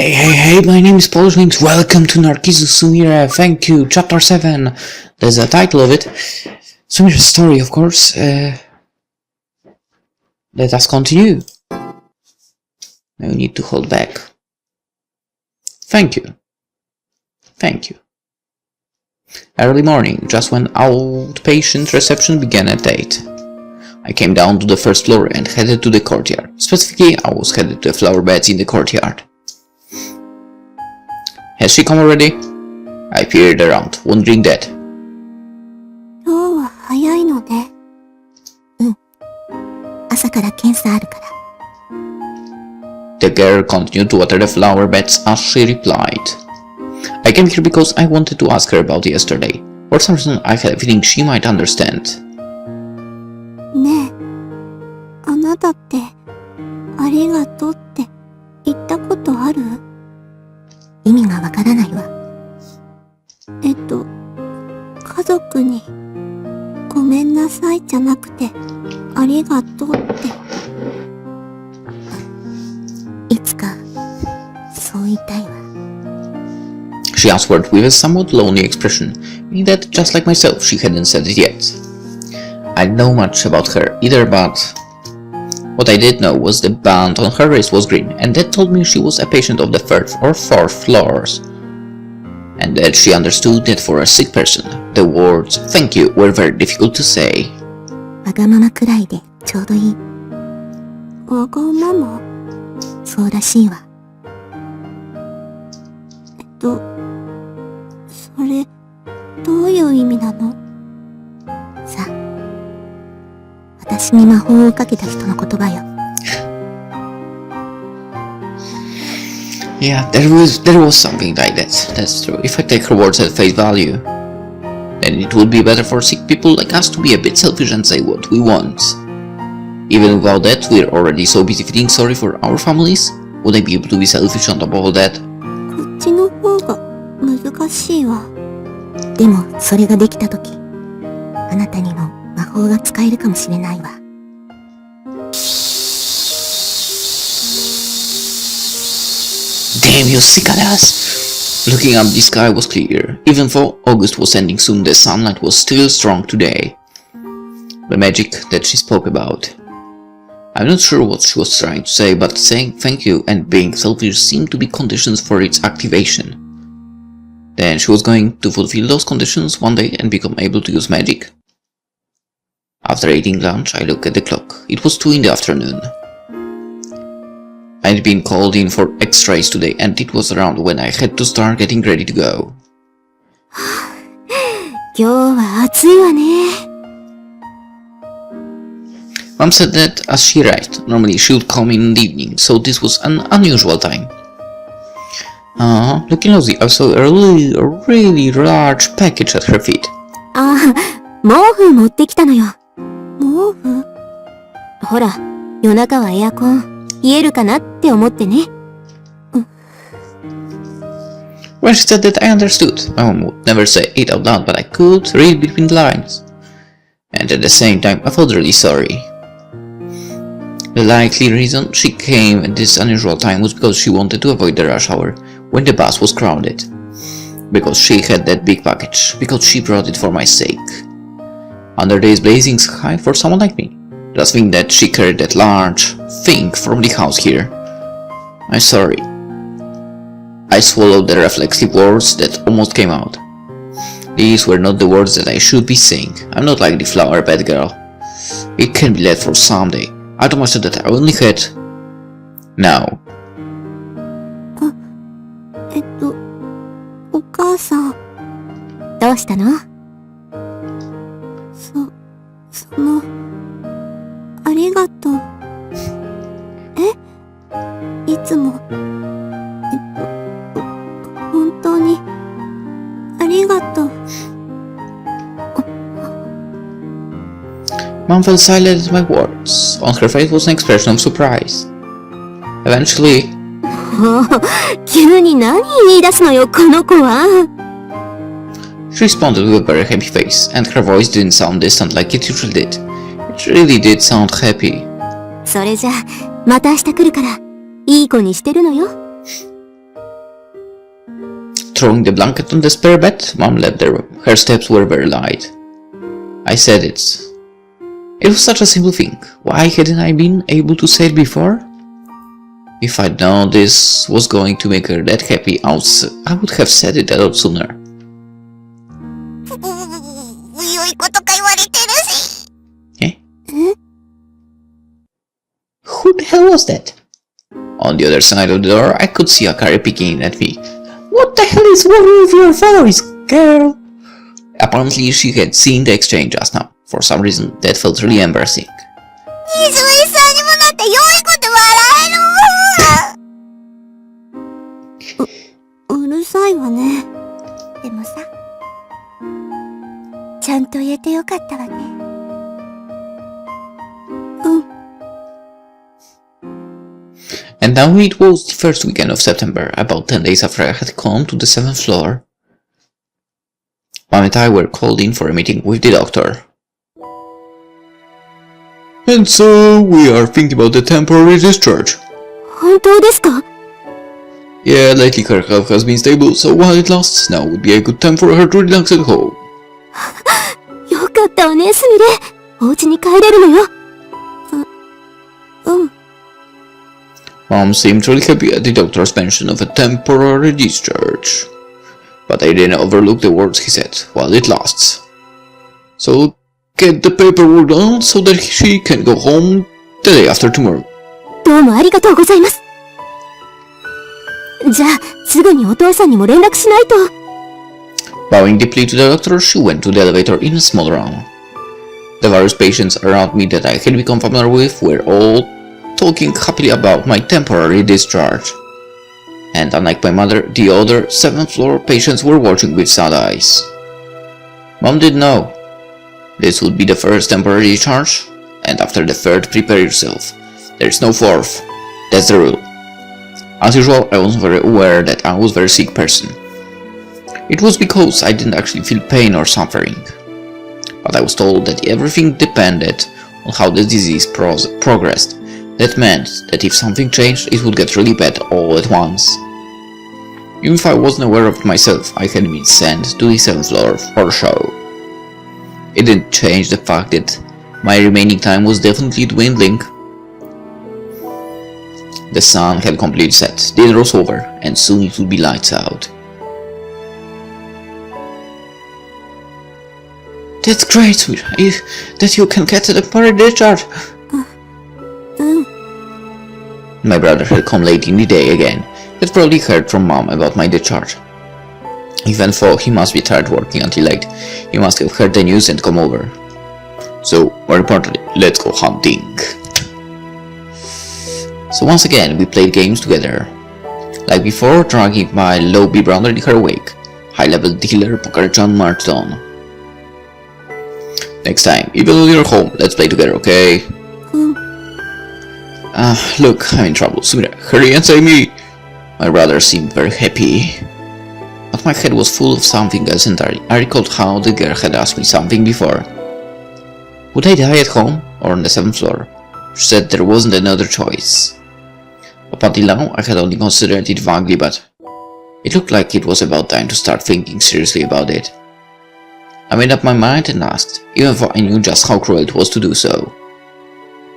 Hey, my name is PolishLynx. Welcome to Narcissu Sumire. Thank you. Chapter 7. That's the title of it. Sumire's story, of course. Let us continue. No need to hold back. Thank you. Early morning, just when outpatient reception began at 8. I came down to the first floor and headed to the courtyard. Specifically, I was headed to the flower beds in the courtyard. Has she come already? I peered around, wondering that. 今日は早いのね。朝から検査あるから。The girl continued to water the flower beds as she replied. I came here because I wanted to ask her about yesterday. For some reason, I had a feeling she might understand. ねえ、あなたってありがとうって言ったことある？意味がわからないわ。家族にごめんなさいじゃなくてありがとうって。いつかそう言いたいわ。She answered with a somewhat lonely expression, meaning that, just like myself, she hadn't said it yet. I didn't know much about her either, but what I did know was the band on her wrist was green, and that told me she was a patient of the third or fourth floors, and that she understood that for a sick person, the words "thank you" were very difficult to say. わがままくらいでちょうどいい。わがまま？そうらしいわ。それ、どういう意味なの？さあ、私に魔法をかけた人の言葉よ。Yeah, there was something like that. That's true. If I take her words at face value, then it would be better for sick people like us to be a bit selfish and say what we want. Even without that, we're already so busy feeling sorry for our families. Would I be able to be selfish on top of all that? こっちの方が難しいわ。でもそれができたとき、あなたにも魔法が使えるかもしれないわ。Damn, you sick at us! Looking up, the sky was clear. Even though August was ending soon, the sunlight was still strong today. The magic that she spoke about. I'm not sure what she was trying to say, but saying thank you and being selfish seemed to be conditions for its activation. Then she was going to fulfill those conditions one day and become able to use magic. After eating lunch, I looked at the clock. It was 2 in the afternoon. I'd been called in for X-rays today, and it was around when I had to start getting ready to go. 今日は暑いわね。Mom said that as she arrived, normally she would come in the evening, so this was an unusual time. Looking nosy, I saw a really large package at her feet. ああ、毛布持ってきたのよ。毛布？ほら、夜中はエアコン冷えるかなって思ってね。When she said that, I understood. My mom would never say it out loud, but I could read between the lines. And at the same time, I felt really sorry. The likely reason she came at this unusual time was because she wanted to avoid the rush hour, when the bus was crowded. Because she had that big package, because she brought it for my sake. Under this blazing sky for someone like me, just think that she carried that large thing from the house here. I'm sorry. I swallowed the reflexive words that almost came out. These were not the words that I should be saying. I'm not like the flower bed girl. It can be left for someday. I told myself that I only had now. お母さん。どうしたの？ありがとう。いつも、本当に、ありがとう。Mom fell silent at my words. On her face was an expression of surprise. Eventually, 急に何言い出すのよ、この子は。she responded with a very happy face, and her voice didn't sound distant like it usually did. It really did sound happy. それじゃ、また明日来るから、いい子にしてるのよ。throwing the blanket on the spare bed, Mom left the room. Her steps were very light. I said it. It was such a simple thing. Why hadn't I been able to say it before? If I'd known this was going to make her that happy, I would have said it a lot sooner. Eh? Who the hell was that? On the other side of the door, I could see Akari peeking at me. What the hell is wrong with your voice, girl? Apparently, she had seen the exchange just now. For some reason, that felt really embarrassing. And now it was the first weekend of September, about 10 days after I had come to the 7th floor. Mom and I were called in for a meeting with the doctor. And so, we are thinking about the temporary discharge. Yeah, lately her health has been stable, so while it lasts, now would be a good time for her to relax at home. Mom seemed really happy at the doctor's mention of a temporary discharge. But I didn't overlook the words he said, while it lasts. So, get the paperwork done so that she can go home the day after tomorrow. Bowing deeply to the doctor, she went to the elevator in a small room. The various patients around me that I had become familiar with were all talking happily about my temporary discharge. And unlike my mother, the other 7th floor patients were watching with sad eyes. Mom didn't know. This would be the first temporary discharge, and after the 3rd, prepare yourself. There's no 4th. That's the rule. As usual, I wasn't very aware that I was a very sick person. It was because I didn't actually feel pain or suffering. But I was told that everything depended on how the disease progressed. That meant that if something changed, it would get really bad all at once. Even if I wasn't aware of it myself, I had been sent to the 7th floor for show. It didn't change the fact that my remaining time was definitely dwindling. The sun had completely set, dinner was over, and soon it would be lights out. That's great, Sumire, that you can get to the temporary discharge. My brother had come late in the day again. He'd probably heard from Mom about my discharge. Even though he must be tired working until late, he must have heard the news and come over. So, more importantly, let's go hunting. So once again, we played games together. Like before, dragging my low-B brother in her wake. High-level dealer Poker John marched on. Next time, even though you're home, let's play together, okay? Look, I'm in trouble. Sumire, hurry and save me! My brother seemed very happy. But my head was full of something else entirely. I recalled how the girl had asked me something before. Would I die at home or on the 7th floor? She said there wasn't another choice. Up until now, I had only considered it vaguely, but it looked like it was about time to start thinking seriously about it. I made up my mind and asked, even though I knew just how cruel it was to do so.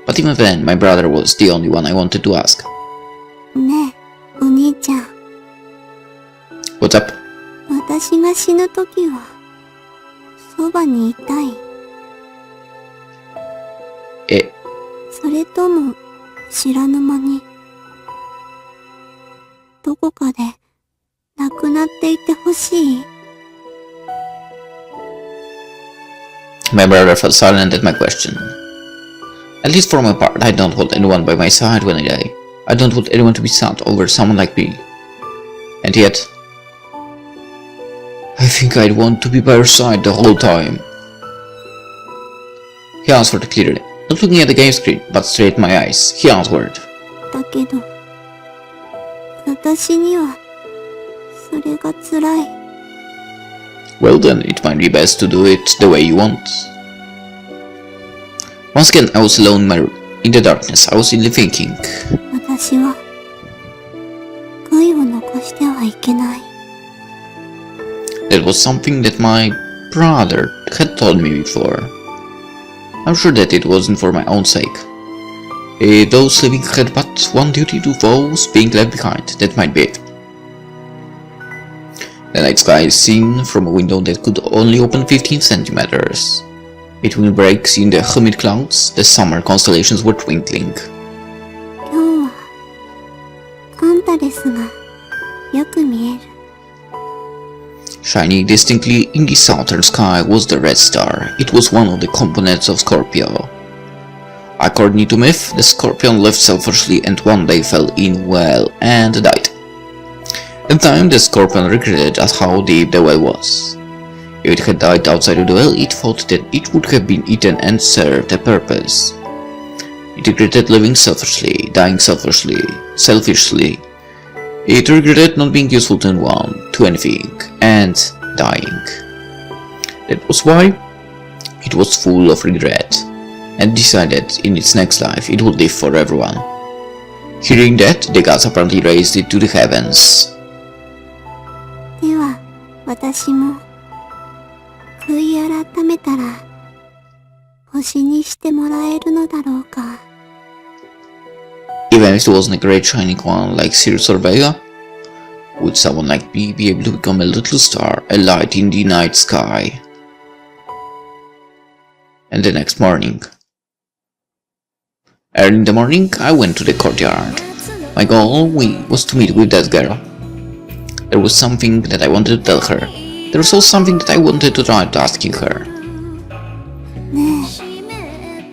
But even then, my brother was the only one I wanted to ask. What's up? Eh? My brother fell silent at my question. At least for my part, I don't want anyone by my side when I die. I don't want anyone to be sad over someone like me. And yet, I think I'd want to be by your side the whole time. He answered clearly, not looking at the game screen, but straight in my eyes. He answered. Well then, it might be best to do it the way you want. Once again, I was alone in my room. In the darkness, I was simply thinking. That was something that my brother had told me before. I'm sure that it wasn't for my own sake. Those living had but one duty to those being left behind, that might be it. The night sky is seen from a window that could only open 15 centimeters. Between breaks in the humid clouds, the summer constellations were twinkling. 今日はあんたですがよく見える。 Shining distinctly in the southern sky was the red star. It was one of the components of Scorpio. According to myth, the scorpion lived selfishly and one day fell in well and died. At the time, the scorpion regretted at how deep the well was. If it had died outside of the well, it thought that it would have been eaten and served a purpose. It regretted living selfishly, dying selfishly. It regretted not being useful to anyone, to anything, and dying. That was why it was full of regret, and decided in its next life it would live for everyone. Hearing that, the gods apparently raised it to the heavens. では私も悔い改めたら星にしてもらえるのだろうか。 Even if it wasn't a great shining one like Sirius or Vega, would someone like me be able to become a little star, a light in the night sky? And the next morning. Early in the morning, I went to the courtyard. My goal was to meet with that girl. There was something that I wanted to tell her. There was also something that I wanted to try asking her. ね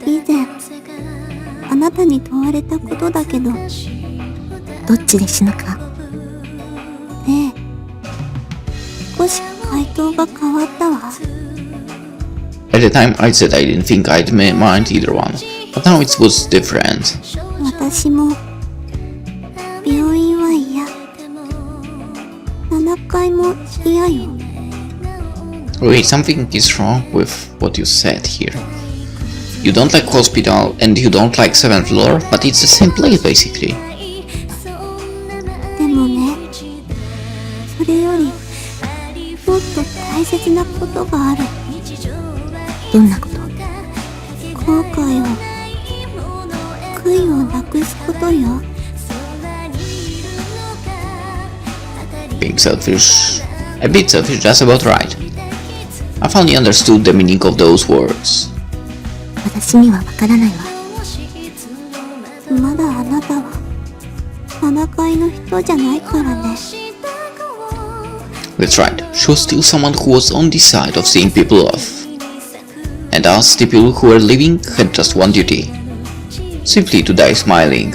え、以前あなたに問われたことだけど、どっちで死ぬか。ねえ、少し回答が変わったわ。 At the time, I said I didn't think I'd mind either one, but now it was different. 私も病院は嫌。7回も嫌よ。 Wait, something is wrong with what you said here. You don't like hospital and you don't like 7th floor, but it's the same place basically. でもね、それよりもっと大切なことがある。どんなこと？後悔を、悔いをなくすことよ。 Being selfish, a bit selfish, just about right. I finally understood the meaning of those words. 私にはわからないわ。まだあなたは7階の人じゃないからね。 That's right, she was still someone who was on the side of seeing people off. And us, the people who were living, had just one duty. Simply to die smiling.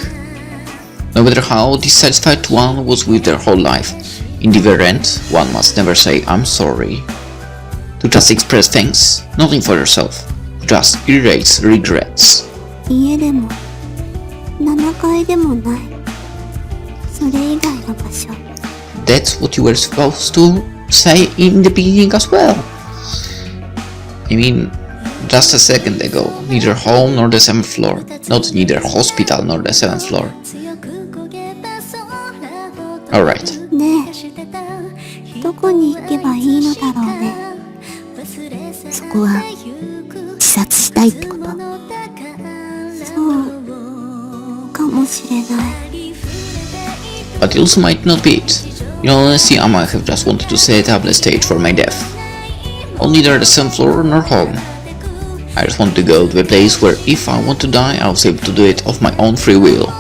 No matter how dissatisfied one was with their whole life, in the very end, one must never say I'm sorry. To just express thanks, nothing for yourself, just erase regrets. 家でも7階でもない。それ以外の場所。 That's what you were supposed to say in the beginning as well. I mean, just a second ago, neither home nor the 7th floor, not neither hospital nor the 7th floor. Alright. ねえ、どこに行けばいいのだろうね。そこは自殺したいってこと？そうかもしれない。 But it also might not be it. In all honesty, I might have just wanted to set up the stage for my death. On neither the 7th floor nor home. I just want to go to a place where if I want to die, I was able to do it of my own free will.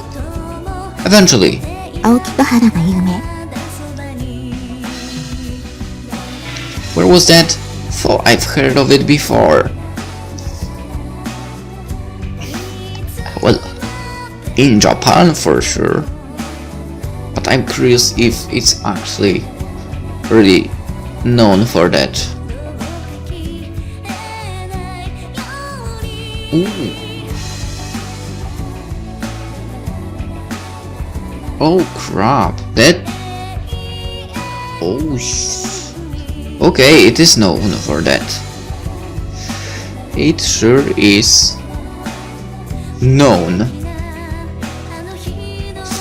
Eventually. 青木ヶ原が有名。 Where was that? Oh, I've heard of it before. Well, in Japan for sure. But I'm curious if it's actually really known for that. Ooh. Oh crap, that... Oh okay, it is known for that. It sure is known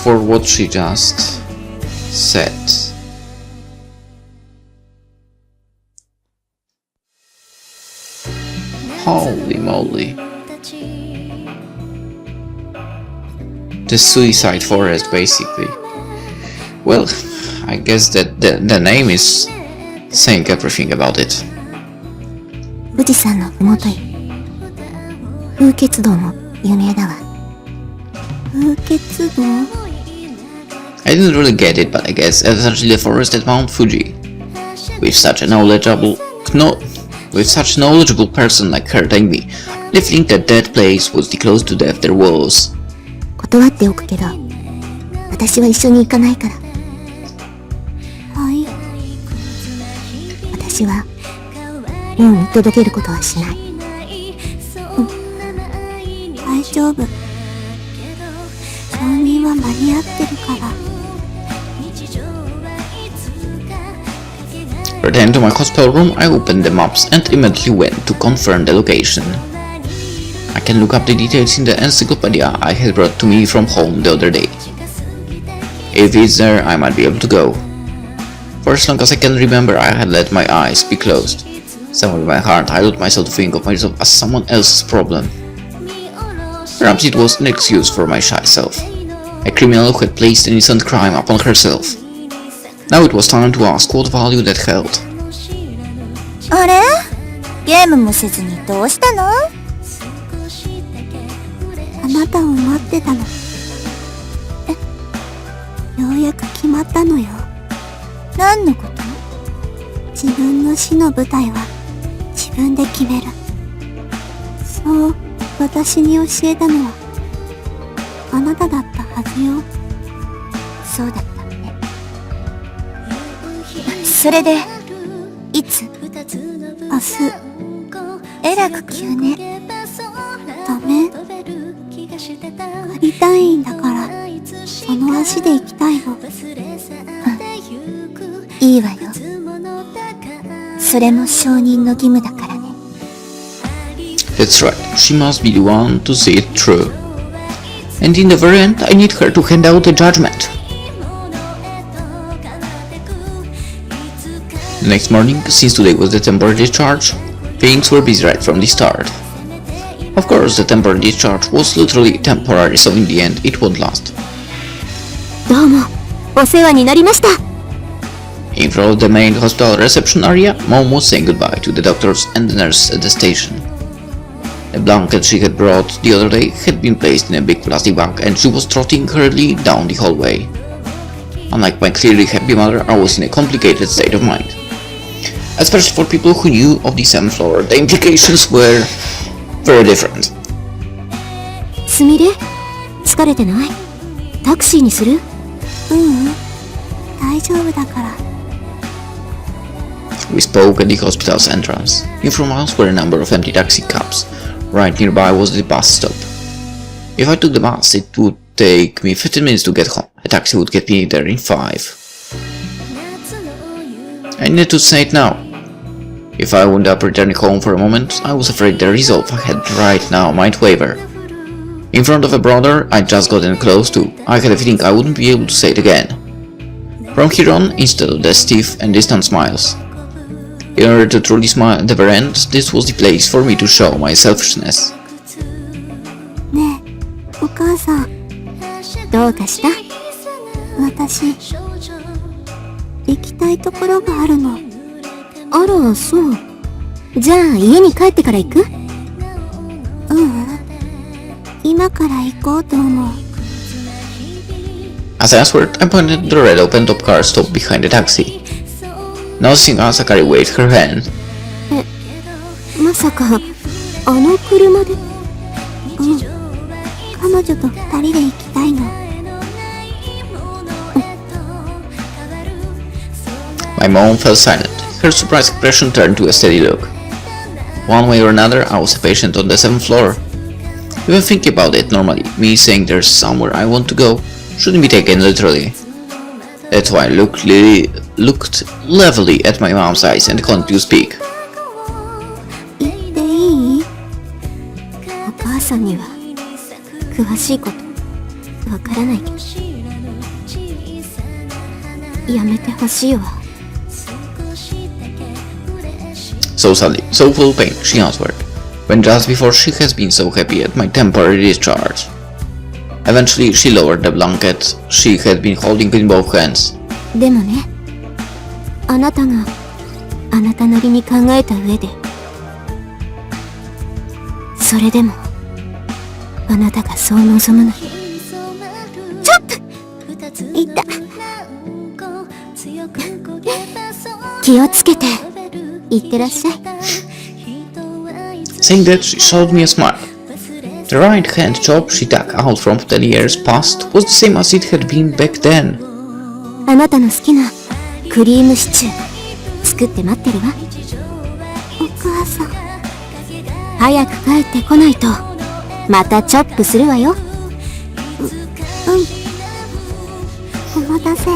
for what she just said. Holy moly. The suicide forest, basically. Well, I guess that the name is saying everything about it. 富士山のふもとへ。風穴道も有名だわ。風穴道 I didn't really get it, but I guess essentially the forest at Mount Fuji. With such a knowledgeable person like her telling me, I think that place was the close to death there was. 断っておくけど、私は一緒に行かないから。はい。私はもう見届けることはしない。大丈夫。承認は間に合ってるから。Returning to my hospital room, I opened the maps and immediately went to confirm the location. I can look up the details in the encyclopedia I had brought to me from home the other day. If it's there, I might be able to go. For as long as I can remember, I had let my eyes be closed. Somewhere in my heart, I allowed myself to think of myself as someone else's problem. Perhaps it was an excuse for my shy self, a criminal who had placed an innocent crime upon herself. Now it was time to ask what value that held. あれ？ゲームもせずにどうしたの？あなたを待ってたの。ようやく決まったのよ。何のこと？自分の死の舞台は自分で決める。そう私に教えたのはあなただったはずよ。そうだったね。それでいつ？明日。えらく急ね。ダメ？仮退院だからその足で行きたいの。いいわよ。それも証人の義務だからね。That's right, she must be the one to see it through. And in the very end, I need her to hand out the judgment. The next morning, since today was the temporary discharge, things were busy right from the start. Of course, the temporary discharge was literally temporary, so in the end, it won't last. どうも、お世話になりました。In front of the main hospital reception area, Mom was saying goodbye to the doctors and the nurse at the station. The blanket she had brought the other day had been placed in a big plastic bag and she was trotting hurriedly down the hallway. Unlike my clearly happy mother, I was in a complicated state of mind. Especially for people who knew of the 7th floor, the implications were very different. すみれ、疲れてない？タクシーにする？大丈夫だから。We spoke at the hospital's entrance. In front of us were a number of empty taxi cabs. Right nearby was the bus stop. If I took the bus, it would take me 15 minutes to get home. A taxi would get me there in 5. I needed to say it now. If I wound up returning home for a moment, I was afraid the resolve I had right now might waver. In front of a brother I'd just gotten close to, I had a feeling I wouldn't be able to say it again. From here on, instead of the stiff and distant smiles. In order to truly smile at the very end, this was the place for me to show my selfishness. ねえ、お母さん、どうかした？私、行きたいところがあるの。あら、そう。じゃあ家に帰ってから行く？今から行こうと思う。As I answered, I pointed to the red open-top car stopped behind the taxi. Noticing us, Akari waved her hand. まさか、あの車で？彼女と2人で行きたいの。My mom fell silent. Her surprised expression turned to a steady look. One way or another, I was a patient on the 7th floor. Even thinking about it normally, me saying there's somewhere I want to go, shouldn't be taken literally. That's why I looked levelly at my mom's eyes and continued to speak. 言っていい？お母さんには詳しいことわからないけど、やめてほしいわ。So sadly, so full of pain, she answered. when just before she has been so happy at my temporary discharge. Eventually, she lowered the blanket she had been holding in both hands. でもね、あなたがあなたなりに考えた上で、それでもあなたがそう望むのに。ちょっといた。気をつけていってらっしゃい。Saying that, she showed me a smile. The right hand job she dug out from 10 years past was the same as it had been back then. あなたの好きなクリームシチュー作って待ってるわ。お母さん、早く帰ってこないとまたチョップするわよ。お待たせ。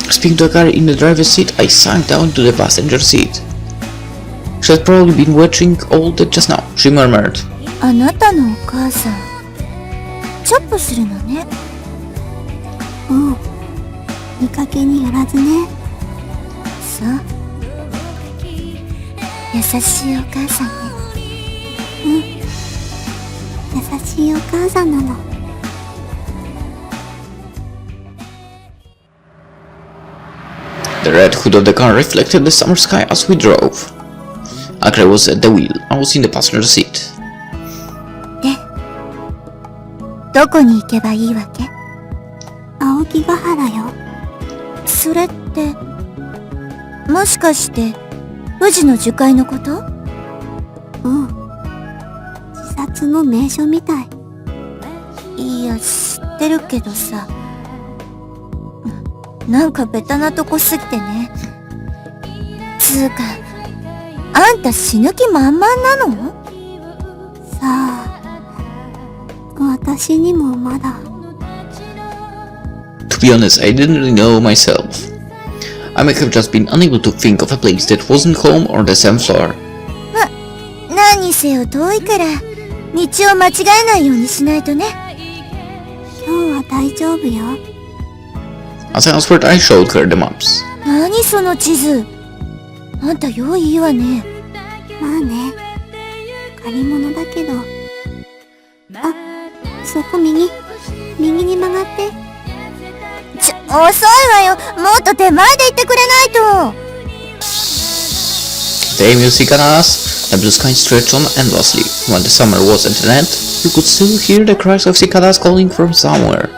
Speaking to a car in the driver's seat, I sank down to the passenger seat. She had probably been watching all that just now, she murmured. あなたのお母さん、チョップするのね。見かけによらずね。そう。優しいお母さんね。優しいお母さんなの。The red hood of the car reflected the summer sky as we drove. Akira was at the wheel, I was in the passenger seat. で、どこに行けばいいわけ？青木ヶ原よ。それって、もしかして宇治の樹海のこと？自殺の名所みたい。いや、知ってるけどさ、なんかベタなとこすぎてね。つうか、あんた死ぬ気満々なの？さあ、私にもまだ。To be honest, I didn't really know myself. I may have just been unable to think of a place that wasn't home or the same floor. 何にせよ遠いから、道を間違えないようにしないとね。今日は大丈夫よ。As I answered, I showed her the maps. 何その地図？あんた用意いいわね。まあね。借り物だけど。あ、そこ右に曲がって。遅いわよ。もっと手前で行ってくれないと。The cicadas, the blue sky stretched on endlessly. When the summer was at an end, you could still hear the cries of cicadas calling from somewhere.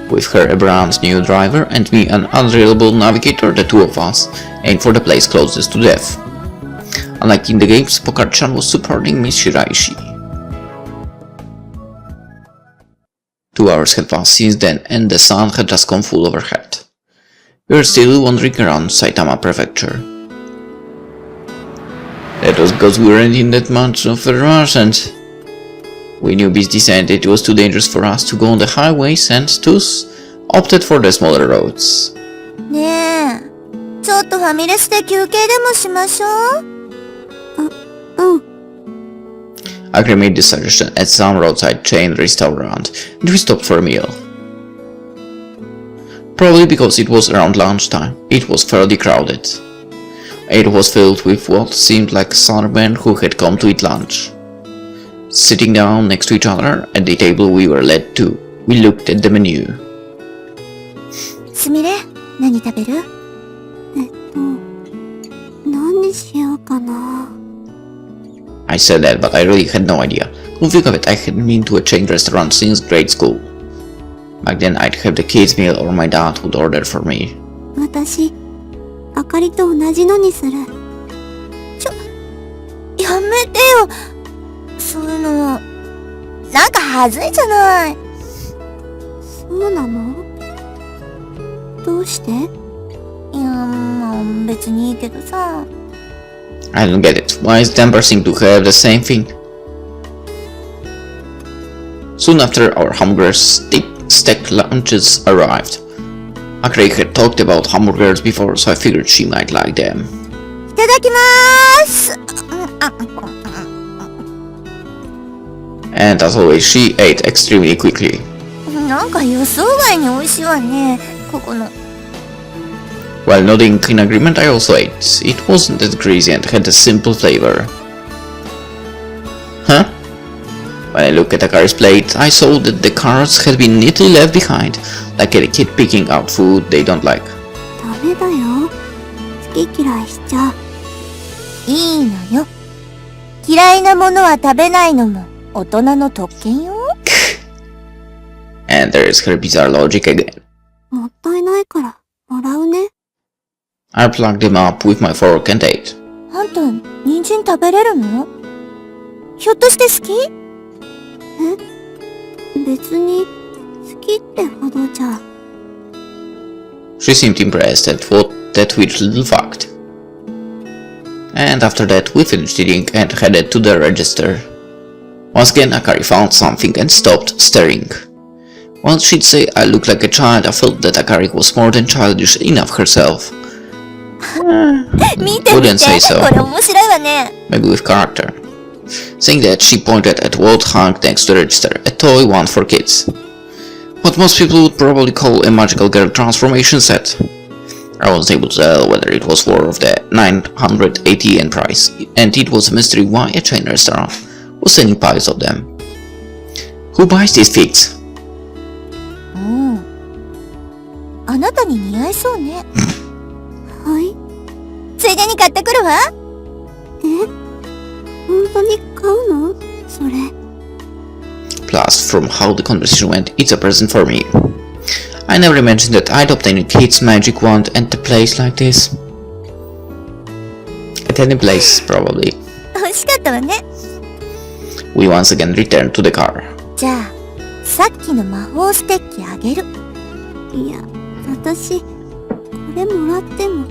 With her a brand new driver and me an unreliable navigator, the two of us aimed for the place closest to death. Unlike in the games, Pokarchan was supporting Miss Shiraishi. 2 hours had passed since then, and the sun had just come full overhead. We were still wandering around Saitama Prefecture. That was because we weren't in that much of a rush, and we knew bis descent it was too dangerous for us to go on the highways, and thus opted for the smaller roads. ねえ、ちょっとファミレスで休憩でもしましょう。Akira made this suggestion at some roadside chain restaurant, and we stopped for a meal. Probably because it was around lunchtime, it was fairly crowded. It was filled with what seemed like salarymen who had come to eat lunch. Sitting down next to each other at the table we were led to, we looked at the menu. すみれ、何食べる？何しようかな。I said that, but I really had no idea. Come think of it, I hadn't been to a chain restaurant since grade school. Back then I'd have the kids' meal or my dad would order for me. 私、あかりと同じのにする。やめてよ。そういうの、なんかはずいじゃない。そうなの？どうして？いや、まあ別にいいけどさ。I don't get it. Why is it embarrassing to have the same thing? Soon after, our hamburgers stacked lunches arrived. Akira had talked about hamburgers before, so I figured she might like them. いただきまーす。And as always, she ate extremely quickly. なんか予想外に美味しいわね、ここの。While nodding in agreement, I also ate. It wasn't that greasy and had a simple flavor. Huh? When I looked at Akari's plate, I saw that the carrots had been neatly left behind, like a kid picking out food they don't like. ダメだよ。好き嫌いしちゃ。いいのよ。嫌いなものは食べないのも大人の特権よ。And there's her bizarre logic again. もったいないからもらうね。I plucked them up with my fork and ate. あんた、人参食べれるの？ひょっとして好き？別に好きってほどじゃ。She seemed impressed at that weird little fact. And after that, we finished eating and headed to the register. Once again, Akari found something and stopped staring. While she'd say I looked like a child, I felt that Akari was more than childish enough herself. Wouldn't say so. Maybe with character. Saying that, she pointed at what hung next to the register, a toy one for kids. What most people would probably call a magical girl transformation set. I wasn't able to tell whether it was worth the 980 yen price, and it was a mystery why a chain restaurant was selling piles of them. Who buys these figs? あなたに似合いそうね。はい。ついでに買ってくるわ。本当に買うの？それ。Plus, from how the conversation went, it's a present for me. I never imagined that I'd obtain a kid's magic wand at a place like this. At any place, probably. 欲しかったわね。We once again returned to the car. じゃあ、さっきの魔法ステッキあげる。いや、私、これもらっても。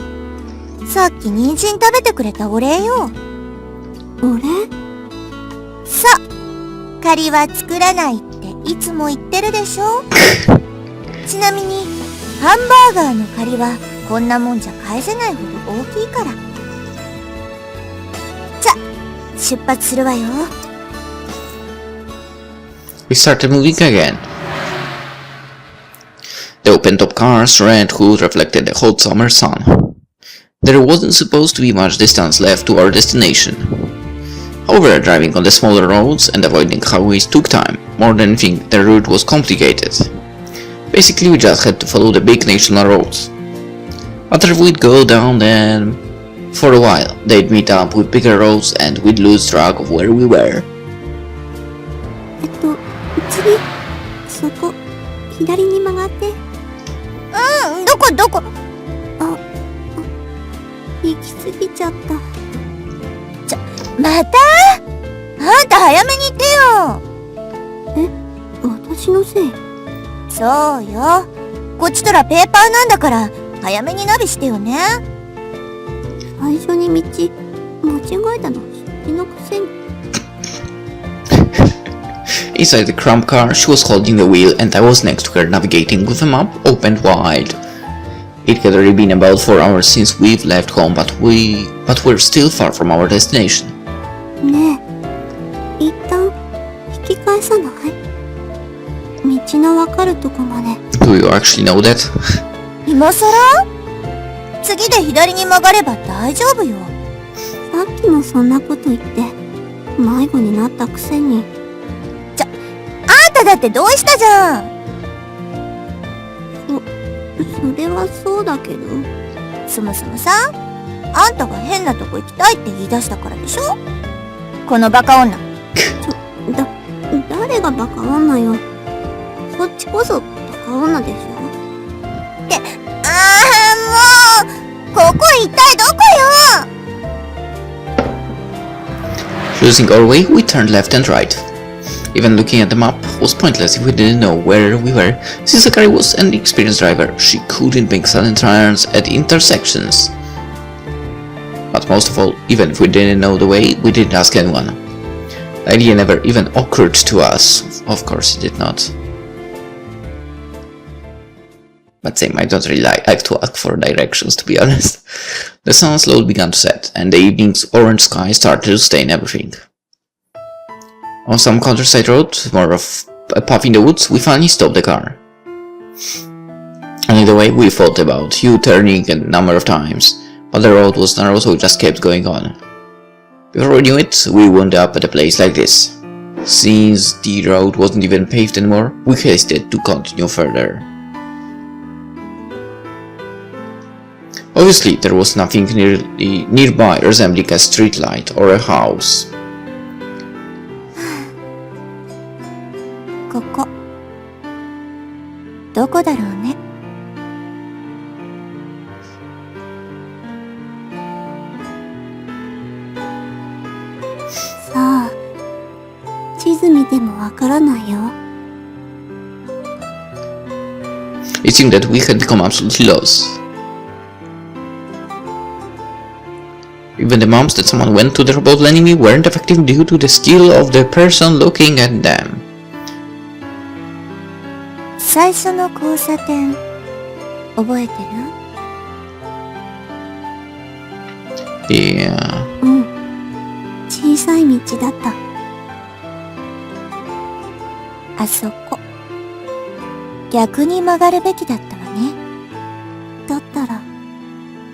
さっき人参食べてくれたお礼よ。お礼？そう。借りは作らないっていつも言ってるでしょ。ちなみに、ハンバーガーの借りはこんなもんじゃ返せないほど大きいから。じゃ、出発するわよ。We started moving again. The open-top car's red hood reflected the hot summer sun. There wasn't supposed to be much distance left to our destination. However, driving on the smaller roads and avoiding highways took time. More than anything, the route was complicated. Basically, we just had to follow the big national roads. After we'd go down them for a while, they'd meet up with bigger roads and we'd lose track of where we were. 次、そこ、左に曲がって。どこ？行き過ぎちゃった。また？あんた早めに行ってよ。私のせい？そうよ。こっちとらペーパーなんだから、早めにナビしてよね。最初に道、間違えたの、そのくせに。Inside the cramped car, she was holding the wheel and I was next to her navigating with a map opened wide. It had already been about 4 hours since we've left home, but we're still far from our destination. ねえ、一旦引き返さない？道のわかるとこまで。Do you actually know that? 今さら？次で左に曲がれば大丈夫よ。さっきもそんなこと言って迷子になったくせに。あんただって同意したじゃん。それはそうだけど。そもそもさ、あんたが変なとこ行きたいって言い出したからでしょ。このバカ女。誰がバカ女よ。そっちこそバカ女でしょ。って、もう、ここ一体どこよ。Choosing our way, we turned left and right. Even looking at the map was pointless if we didn't know where we were. Since Akari was an experienced driver, she couldn't make sudden turns at intersections. But most of all, even if we didn't know the way, we didn't ask anyone. The idea never even occurred to us. Of course it did not. But same, I don't really like to ask for directions, to be honest. The sun slowly began to set, and the evening's orange sky started to stain everything. On some countryside road, more of a path in the woods, we finally stopped the car. And either way, we thought about U-turning a number of times, but the road was narrow, so we just kept going on. Before we knew it, we wound up at a place like this. Since the road wasn't even paved anymore, we hasted to continue further. Obviously, there was nothing nearby resembling a streetlight or a house. ここどこだろうね。さあ、地図見てもわからないよ。It seemed that we had become absolutely lost. Even the maps that someone went to the trouble of lending me weren't effective due to the skill of the person looking at them. 最初の交差点覚えてる？ Yeah. うん、小さい道だった。あそこ逆に曲がるべきだったわね。だったら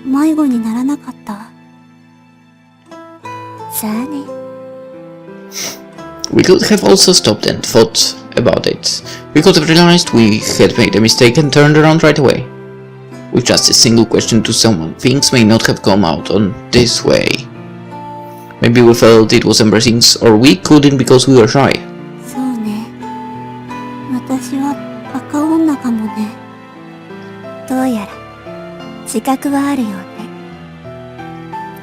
迷子にならなかった。さあね。We could have also stopped and thought about it. We could have realized we had made a mistake and turned around right away. With just a single question to someone, things may not have come out on this way. Maybe we felt it was embarrassing, or we couldn't because we were shy. そうね。私はバカ女かもね。どうやら自覚はあるようね。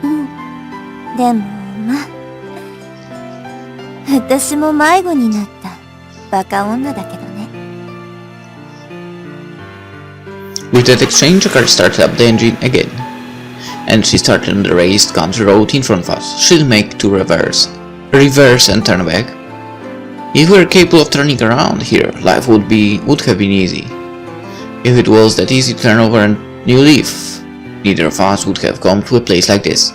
うん。でもまあ、私も迷子になったバカ女だけどね。With that exchange, a car started up the engine again, and she started on the raised country road in front of us. She'd make to reverse and turn back. If we were capable of turning around here, life would have been easy. If it was that easy to turn over a new leaf, neither of us would have come to a place like this.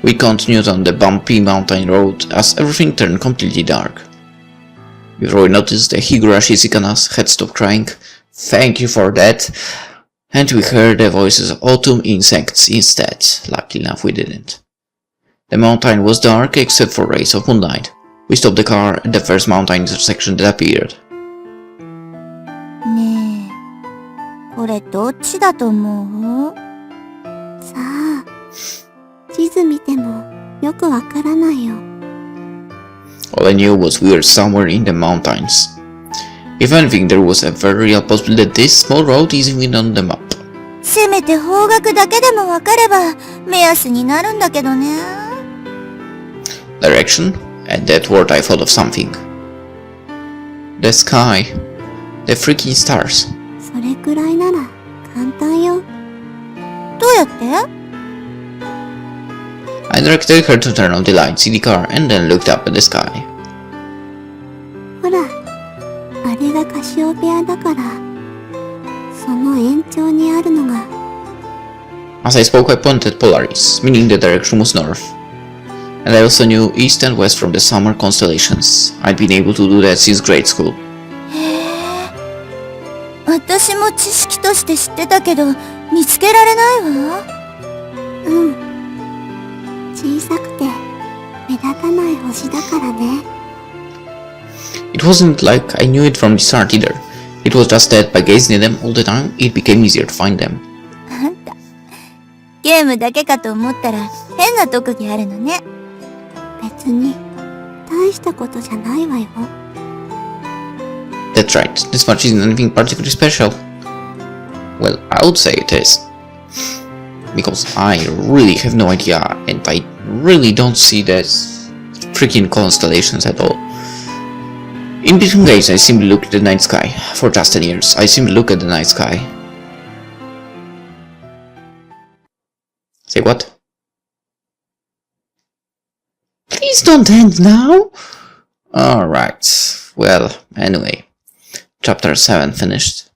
We continued on the bumpy mountain road as everything turned completely dark. Before we noticed that Higurashi Sikanas had stopped crying, thank you for that, and we heard the voices of autumn insects instead. Luckily enough we didn't. The mountain was dark except for rays of moonlight. We stopped the car at the first mountain intersection that appeared. ねえ、これどっちだと思う？さあ、地図見てもよくわからないよ。All I knew was we were somewhere in the mountains. If anything, there was a very real possibility that this small road isn't even on the map. せめて方角だけでもわかれば目安になるんだけどね。Direction? At that word I thought of something. The sky. The freaking stars. それくらいなら簡単よ。どうやって？ I directed her to turn on the lights in the car and then looked up at the sky. ほら、あれがカシオペアだから、その延長にあるのが。As I spoke, I pointed Polaris, meaning the direction was north. And I also knew east and west from the summer constellations. I'd been able to do that since grade school. へえ、私も知識として知ってたけど、見つけられないわ。うん。小さくて目立たない星だからね。It wasn't like I knew it from the start either. It was just that by gazing at them all the time, it became easier to find them. あんた、ゲームだけかと思ったら変な特技あるのね。別に大したことじゃないわよ。That's right, this much isn't anything particularly special. Well, I would say it is. Because I really have no idea, and I really don't see that freaking constellations at all. In between days, I simply look at the night sky. For just 10 years, I simply look at the night sky. Say what? Please don't end now! Alright, well, anyway. Chapter 7 finished.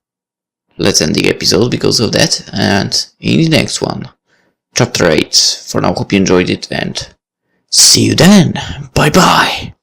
Let's end the episode because of that, and in the next one, Chapter 8. For now, hope you enjoyed it, and see you then! Bye bye!